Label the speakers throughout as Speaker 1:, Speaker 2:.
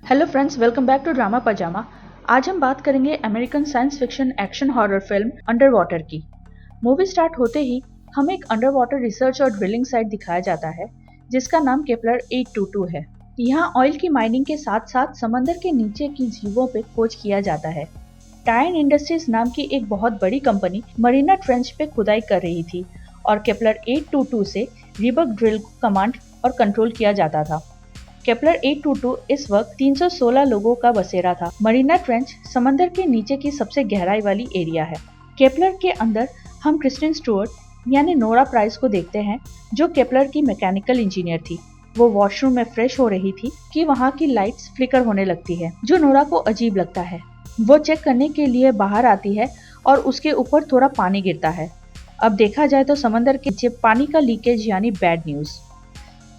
Speaker 1: Hello friends, welcome back to drama पजामा। आज हम बात करेंगे American science fiction action horror film underwater की। मूवी स्टार्ट होते ही हमें एक अंडर वाटर रिसर्च और ड्रिलिंग साइट दिखाया जाता है जिसका नाम केपलर 822 है। यहाँ ऑयल की माइनिंग के साथ साथ समंदर के नीचे की जीवों पे खोज किया जाता है। टाइन इंडस्ट्रीज नाम की एक बहुत बड़ी कंपनी मरीना ट्रेंच पे खुदाई कर रही थी और केपलर 822 से रिबक ड्रिल को कमांड और कंट्रोल किया जाता था। केपलर 822 इस वक्त 316 लोगों का बसेरा था। मरीना ट्रेंच समंदर के नीचे की सबसे गहराई वाली एरिया है। केपलर के अंदर हम क्रिस्टिन स्टुअर्ट यानी नोरा प्राइस को देखते हैं, जो केपलर की मैकेनिकल इंजीनियर थी। वो वॉशरूम में फ्रेश हो रही थी कि वहाँ की लाइट्स फ्लिकर होने लगती है, जो नोरा को अजीब लगता है। वो चेक करने के लिए बाहर आती है और उसके ऊपर थोड़ा पानी गिरता है। अब देखा जाए तो समंदर के नीचे पानी का लीकेज यानी बैड न्यूज।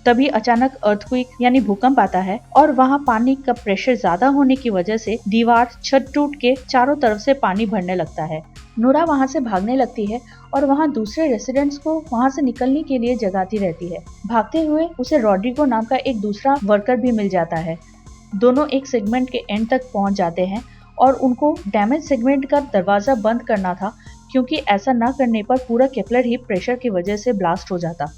Speaker 1: तभी अचानक अर्थक्वेक यानी भूकंप आता है और वहाँ पानी का प्रेशर ज्यादा होने की वजह से दीवार छत टूट के चारों तरफ से पानी भरने लगता है। नोरा वहाँ से भागने लगती है और वहाँ दूसरे रेसिडेंट्स को वहाँ से निकलने के लिए जगाती रहती है। भागते हुए उसे रॉड्रिगो नाम का एक दूसरा वर्कर भी मिल जाता है। दोनों एक सेगमेंट के एंड तक पहुँच जाते हैं और उनको डैमेज सेगमेंट का दरवाजा बंद करना था, क्योंकि ऐसा न करने पर पूरा केपलर ही प्रेशर की वजह से ब्लास्ट हो जाता।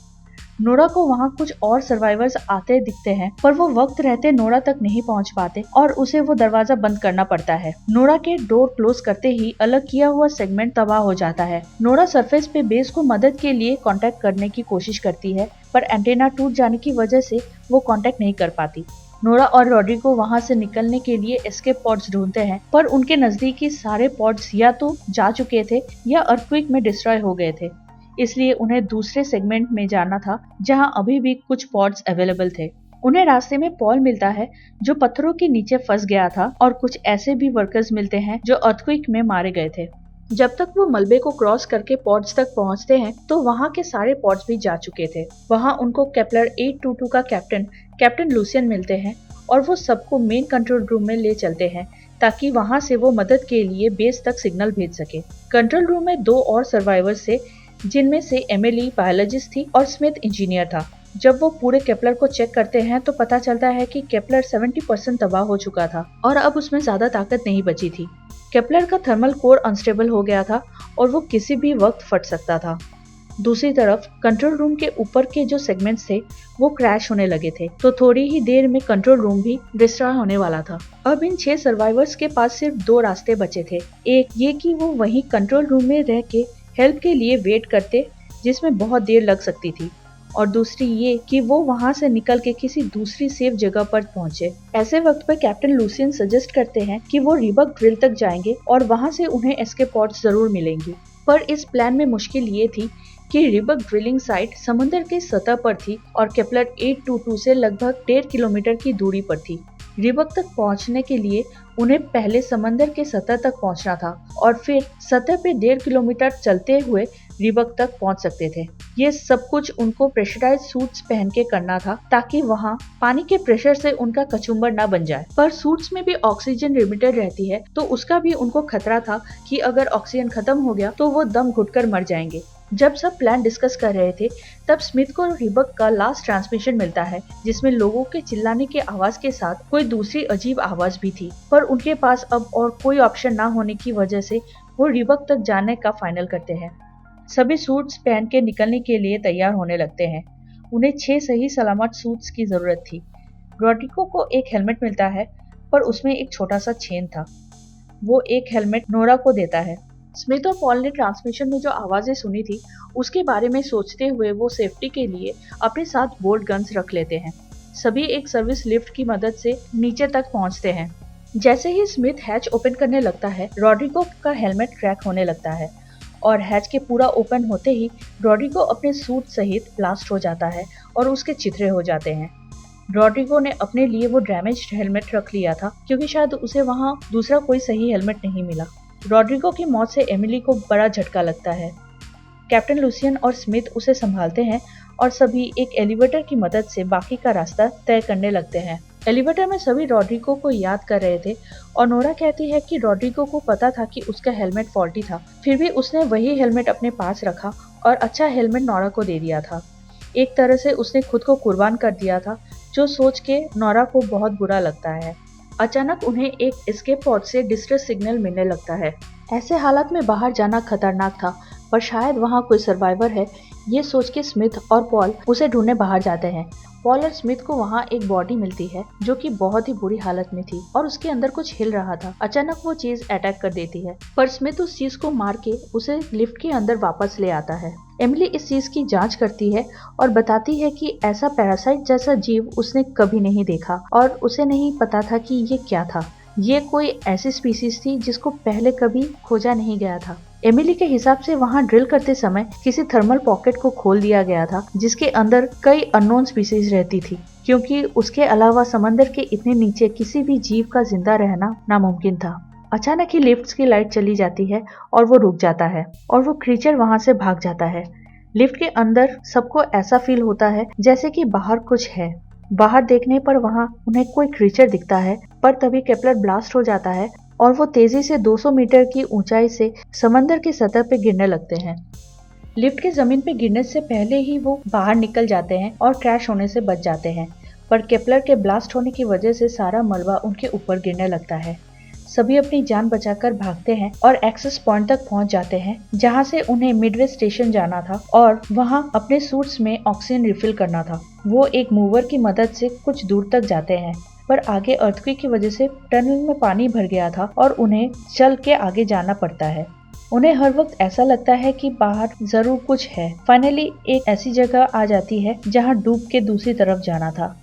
Speaker 1: नोरा को वहाँ कुछ और सर्वाइवर्स आते दिखते हैं, पर वो वक्त रहते नोरा तक नहीं पहुँच पाते और उसे वो दरवाजा बंद करना पड़ता है। नोरा के डोर क्लोज करते ही अलग किया हुआ सेगमेंट तबाह हो जाता है। नोरा सरफेस पे बेस को मदद के लिए कांटेक्ट करने की कोशिश करती है, पर एंटेना टूट जाने की वजह से वो कांटेक्ट नहीं कर पाती। नोरा और रॉड्रिगो वहाँ से निकलने के लिए एस्केप पॉड्स ढूंढते हैं, पर उनके नजदीकी सारे पॉड्स या तो जा चुके थे या अर्थक्वेक में डिस्ट्रॉय हो गए थे। इसलिए उन्हें दूसरे सेगमेंट में जाना था जहां अभी भी कुछ पॉड्स अवेलेबल थे। उन्हें रास्ते में पॉल मिलता है जो पत्थरों के नीचे फंस गया था, और कुछ ऐसे भी वर्कर्स मिलते हैं जो अर्थक्वेक में मारे गए थे। जब तक वो मलबे को क्रॉस करके पॉड्स तक पहुंचते हैं तो वहां के सारे पॉड्स भी जा चुके थे। वहां उनको केपलर 822 का कैप्टन लूसियन मिलते हैं और वो सबको मेन कंट्रोल रूम में ले चलते हैं ताकि वहां से वो मदद के लिए बेस तक सिग्नल भेज सके। कंट्रोल रूम में दो और सर्वाइवर्स थे, जिनमें से एमिली बायोलॉजिस्ट थी और स्मिथ इंजीनियर था। जब वो पूरे केपलर को चेक करते हैं तो पता चलता है कि केपलर 70% तबाह हो चुका था और अब उसमें ज्यादा ताकत नहीं बची थी। केपलर का थर्मल कोर अनस्टेबल हो गया था और वो किसी भी वक्त फट सकता था। दूसरी तरफ कंट्रोल रूम के ऊपर के जो सेगमेंट्स थे वो क्रैश होने लगे थे, तो थोड़ी ही देर में कंट्रोल रूम भी डिस्ट्रॉय होने वाला था। अब इन 6 सर्वाइवर्स के पास सिर्फ 2 रास्ते बचे थे। एक ये कि वो वहीं कंट्रोल रूम में रह के हेल्प के लिए वेट करते, जिसमें बहुत देर लग सकती थी, और दूसरी ये कि वो वहां से निकल के किसी दूसरी सेफ जगह पर पहुंचे। ऐसे वक्त पर कैप्टन लूसियन सजेस्ट करते हैं कि वो रिबक ड्रिल तक जाएंगे और वहां से उन्हें एस्केप पॉड्स जरूर मिलेंगी। पर इस प्लान में मुश्किल ये थी कि रिबक ड्रिलिंग साइट समुद्र की सतह पर थी और केपलर 822 से लगभग 1.5 किलोमीटर की दूरी पर थी। रिबक तक पहुंचने के लिए उन्हें पहले समंदर के सतह तक पहुंचना था और फिर सतह पे 1.5 किलोमीटर चलते हुए रिबक तक पहुंच सकते थे। ये सब कुछ उनको प्रेशराइज सूट्स पहन के करना था ताकि वहां पानी के प्रेशर से उनका कचुम्बर न बन जाए। पर सूट्स में भी ऑक्सीजन लिमिटेड रहती है, तो उसका भी उनको खतरा था कि अगर ऑक्सीजन खत्म हो गया तो वो दम घुटकर मर जाएंगे। जब सब प्लान डिस्कस कर रहे थे तब स्मिथ को रिबक का लास्ट ट्रांसमिशन मिलता है, जिसमें लोगों के चिल्लाने के आवाज के साथ कोई दूसरी अजीब आवाज भी थी। पर उनके पास अब और कोई ऑप्शन ना होने की वजह से वो रिबक तक जाने का फाइनल करते हैं। सभी सूट्स पहन के निकलने के लिए तैयार होने लगते हैं। उन्हें 6 सही सलामत सूट्स की जरूरत थी। रॉड्रिगो को एक हेलमेट मिलता है, पर उसमें एक छोटा सा चेन था। वो एक हेलमेट नोरा को देता है। स्मिथ और पॉल ने ट्रांसमिशन में जो आवाजें सुनी थी उसके बारे में सोचते हुए वो सेफ्टी के लिए अपने साथ बोल्ट गन्स रख लेते हैं। सभी एक सर्विस लिफ्ट की मदद से नीचे तक पहुंचते हैं। जैसे ही स्मिथ हैच ओपन करने लगता है, रॉड्रिगो का हेलमेट क्रैक होने लगता है और हैच के पूरा ओपन होते ही रॉड्रिगो अपने सूट सहित ब्लास्ट हो जाता है और उसके चिथड़े हो जाते हैं। रॉड्रिगो ने अपने लिए वो डैमेज्ड हेलमेट रख लिया था क्योंकि शायद उसे वहाँ दूसरा कोई सही हेलमेट नहीं मिला। रॉड्रिगो की मौत से एमिली को बड़ा झटका लगता है। कैप्टन लूसियन और स्मिथ उसे संभालते हैं और सभी एक एलिवेटर की मदद से बाकी का रास्ता तय करने लगते हैं। एलिवेटर में सभी रॉड्रिगो को याद कर रहे थे और नोरा कहती है कि रॉड्रिगो को पता था कि उसका हेलमेट फॉल्टी था, फिर भी उसने वही हेलमेट अपने पास रखा और अच्छा हेलमेट नोरा को दे दिया था। एक तरह से उसने खुद को कुर्बान कर दिया था, जो सोच के नोरा को बहुत बुरा लगता है। अचानक उन्हें एक एस्केप पॉड से डिस्ट्रेस सिग्नल मिलने लगता है। ऐसे हालात में बाहर जाना खतरनाक था, पर शायद वहाँ कोई सर्वाइवर है, ये सोच के स्मिथ और पॉल उसे ढूंढने बाहर जाते हैं। पॉल और स्मिथ को वहाँ एक बॉडी मिलती है जो कि बहुत ही बुरी हालत में थी और उसके अंदर कुछ हिल रहा था। अचानक वो चीज अटैक कर देती है, पर स्मिथ उस चीज को मार के उसे लिफ्ट के अंदर वापस ले आता है। एमिली इस चीज की जांच करती है और बताती है कि ऐसा पैरासाइट जैसा जीव उसने कभी नहीं देखा और उसे नहीं पता था कि ये क्या था। ये कोई ऐसी स्पीसीज थी जिसको पहले कभी खोजा नहीं गया था। एमिली के हिसाब से वहाँ ड्रिल करते समय किसी थर्मल पॉकेट को खोल दिया गया था जिसके अंदर कई अननोन स्पीसीज रहती थी, क्योंकि उसके अलावा समंदर के इतने नीचे किसी भी जीव का जिंदा रहना नामुमकिन था। अचानक ही लिफ्ट की लाइट चली जाती है और वो रुक जाता है और वो क्रीचर वहाँ से भाग जाता है। लिफ्ट के अंदर सबको ऐसा फील होता है जैसे कि बाहर कुछ है। बाहर देखने पर वहाँ उन्हें कोई क्रीचर दिखता है, पर तभी केपलर ब्लास्ट हो जाता है और वो तेजी से 200 मीटर की ऊंचाई से समंदर की सतह पे गिरने लगते हैं। लिफ्ट के जमीन पे गिरने से पहले ही वो बाहर निकल जाते हैं और क्रैश होने से बच जाते हैं, पर केपलर के ब्लास्ट होने की वजह से सारा मलबा उनके ऊपर गिरने लगता है। सभी अपनी जान बचाकर भागते हैं और एक्सेस पॉइंट तक पहुंच जाते हैं, जहां से उन्हें मिडवे स्टेशन जाना था और वहां अपने सूट्स में ऑक्सीजन रिफिल करना था। वो एक मूवर की मदद से कुछ दूर तक जाते हैं, पर आगे अर्थक्वेक की वजह से टनल में पानी भर गया था और उन्हें चल के आगे जाना पड़ता है। उन्हें हर वक्त ऐसा लगता है कि बाहर जरूर कुछ है। फाइनली एक ऐसी जगह आ जाती है जहां डूब के दूसरी तरफ जाना था।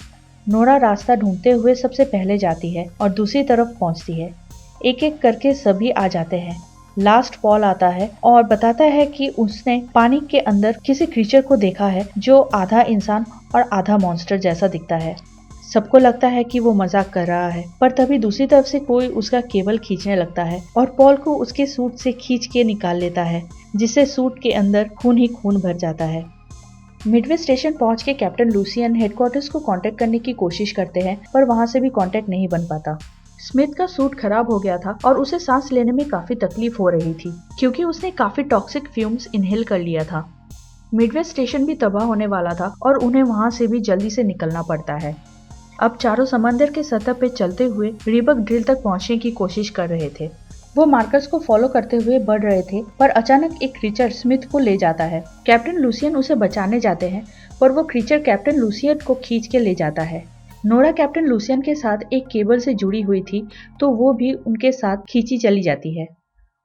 Speaker 1: नोरा रास्ता ढूंढते हुए सबसे पहले जाती है और दूसरी तरफ पहुंचती है। एक एक करके सभी आ जाते हैं। लास्ट पॉल आता है और बताता है कि उसने पानी के अंदर किसी क्रीचर को देखा है जो आधा इंसान और आधा मॉन्स्टर जैसा दिखता है। सबको लगता है कि वो मजाक कर रहा है, पर तभी दूसरी तरफ से कोई उसका केबल खींचने लगता है और पॉल को उसके सूट से खींच के निकाल लेता है, जिससे सूट के अंदर खून ही खून भर जाता है। मिडवे स्टेशन पहुंच के कैप्टन लूसियन हेडक्वार्टर्स को कांटेक्ट करने की कोशिश करते हैं, पर वहां से भी कांटेक्ट नहीं बन पाता। स्मिथ का सूट खराब हो गया था और उसे सांस लेने में काफी तकलीफ हो रही थी, क्योंकि उसने काफी टॉक्सिक फ्यूम्स इनहेल कर लिया था। मिडवे स्टेशन भी तबाह होने वाला था और उन्हें वहां से भी जल्दी से निकलना पड़ता है। अब चारों समंदर के सतह पे चलते हुए रिबक ड्रिल तक पहुंचने की कोशिश कर रहे थे। वो मार्कर्स को फॉलो करते हुए बढ़ रहे थे, पर अचानक एक क्रीचर स्मिथ को ले जाता है। कैप्टन लूसियन उसे बचाने जाते हैं, पर वो क्रीचर कैप्टन लूसियन को खींच के ले जाता है। नोरा कैप्टन लूसियन के साथ एक केबल से जुड़ी हुई थी, तो वो भी उनके साथ खींची चली जाती है।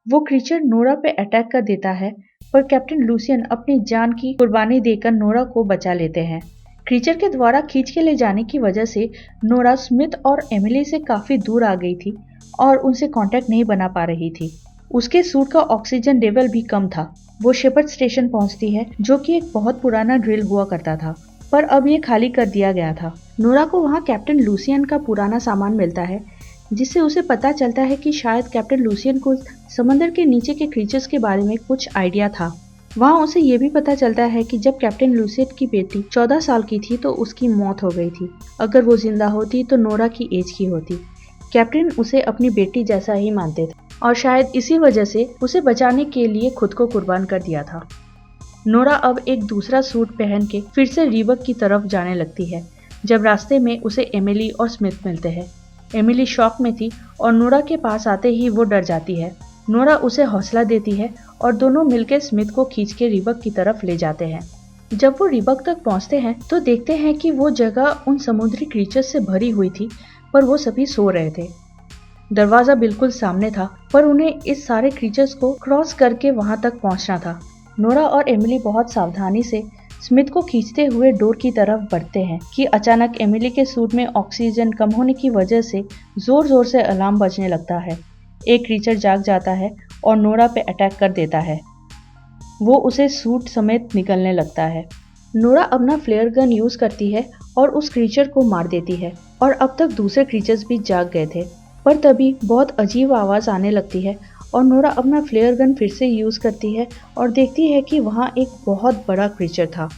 Speaker 1: वो क्रीचर नोरा पे अटैक कर देता है, पर कैप्टन लूसियन अपनी जान की कुर्बानी देकर नोरा को बचा लेते हैं। क्रीचर के द्वारा खींच के ले जाने की वजह से नोरा स्मिथ और एमिली से काफी दूर आ गई थी और उनसे कांटेक्ट नहीं बना पा रही थी। उसके सूट का ऑक्सीजन लेवल भी कम था। वो शेपर्ड स्टेशन पहुंचती है, जो कि एक बहुत पुराना ड्रिल हुआ करता था, पर अब ये खाली कर दिया गया था। नोरा को वहाँ कैप्टन लूसियन का पुराना सामान मिलता है, जिससे उसे पता चलता है कि शायद कैप्टन लूसियन को समंदर के नीचे के क्रीचर्स के बारे में कुछ आइडिया था। वहाँ उसे ये भी पता चलता है कि जब कैप्टन लूसियन की बेटी 14 साल की थी तो उसकी मौत हो गई थी। अगर वो जिंदा होती तो नोरा की एज की होती। कैप्टन उसे अपनी बेटी जैसा ही मानते थे और शायद इसी वजह से उसे बचाने के लिए खुद को कुर्बान कर दिया था। नोरा अब एक दूसरा सूट पहन के फिर से रिबक की तरफ जाने लगती है, जब रास्ते में उसे एमिली और स्मिथ मिलते हैं। एमिली शॉक में थी और नोरा के पास आते ही वो डर जाती है। नोरा उसे हौसला देती है और दोनों मिलकर स्मिथ को खींच के रिबक की तरफ ले जाते हैं। जब वो रिबक तक पहुंचते हैं तो देखते हैं कि वो जगह उन समुद्री क्रीचर्स से भरी हुई थी, पर वो सभी सो रहे थे। दरवाजा बिल्कुल सामने था, पर उन्हें इस सारे क्रीचर्स को क्रॉस करके वहां तक पहुंचना था। नोरा और एमिली बहुत सावधानी से स्मिथ को खींचते हुए डोर की तरफ बढ़ते हैं कि अचानक एमिली के सूट में ऑक्सीजन कम होने की वजह से जोर जोर से अलार्म बजने लगता है। एक क्रीचर जाग जाता है और नोरा पे अटैक कर देता है। वो उसे सूट समेत निकलने लगता है। नोरा अपना फ्लेयर गन यूज करती है और उस क्रीचर को मार देती है, और अब तक दूसरे क्रीचर्स भी जाग गए थे, पर तभी बहुत अजीब आवाज आने लगती है और नोरा अपना फ्लेयर गन फिर से यूज करती है और देखती है कि वहाँ एक बहुत बड़ा क्रीचर था।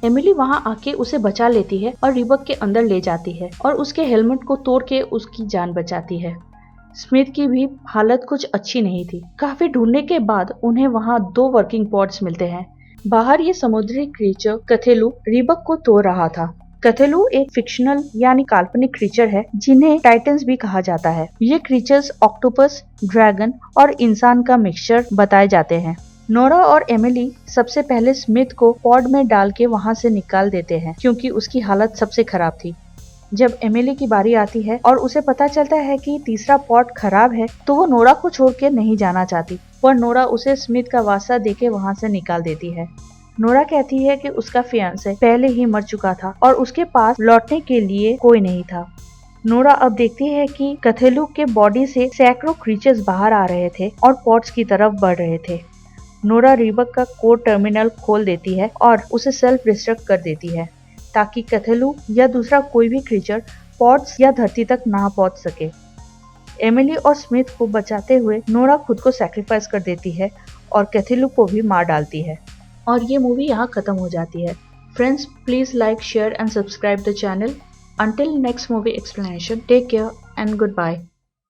Speaker 1: एमिली वहाँ आके उसे बचा लेती है और रिबक के अंदर ले जाती है और उसके हेलमेट को तोड़ के उसकी जान बचाती है। स्मिथ की भी हालत कुछ अच्छी नहीं थी। काफी ढूंढने के बाद उन्हें वहाँ 2 वर्किंग पॉड्स मिलते हैं। बाहर ये समुद्री क्रीचर कथेलू रिबक को तोड़ रहा था। कथेलू एक फिक्शनल यानी काल्पनिक क्रीचर है जिन्हें टाइटन्स भी कहा जाता है। ये क्रीचर्स ऑक्टोपस, ड्रैगन और इंसान का मिक्सचर बताए जाते हैं। नोरा और एमिली सबसे पहले स्मिथ को पॉड में डाल के वहाँ से निकाल देते हैं क्योंकि उसकी हालत सबसे खराब थी। जब एमिली की बारी आती है और उसे पता चलता है कि तीसरा पॉड खराब है तो वो नोरा को छोड़ के नहीं जाना चाहती, पर नोरा उसे स्मिथ का वास्ता देके वहाँ से निकाल देती है। नोरा कहती है कि उसका फियांसे पहले ही मर चुका था और उसके पास लौटने के लिए कोई नहीं था। नोरा अब देखती है कि कथेलू के बॉडी से सैकड़ों क्रीचर्स बाहर आ रहे थे और पॉड्स की तरफ बढ़ रहे थे। नोरा रीबक का कोड टर्मिनल खोल देती है और उसे सेल्फ डिस्ट्रक्ट कर देती है ताकि कथेलू या दूसरा कोई भी क्रीचर पॉड्स या धरती तक ना पहुंच सके। एमिली और स्मिथ को बचाते हुए नोरा खुद को सैक्रिफाइस कर देती है और कथेलू को भी मार डालती है और ये मूवी यहाँ खत्म हो जाती है। Friends, please like, share and subscribe the channel. Until next movie explanation, take care and goodbye.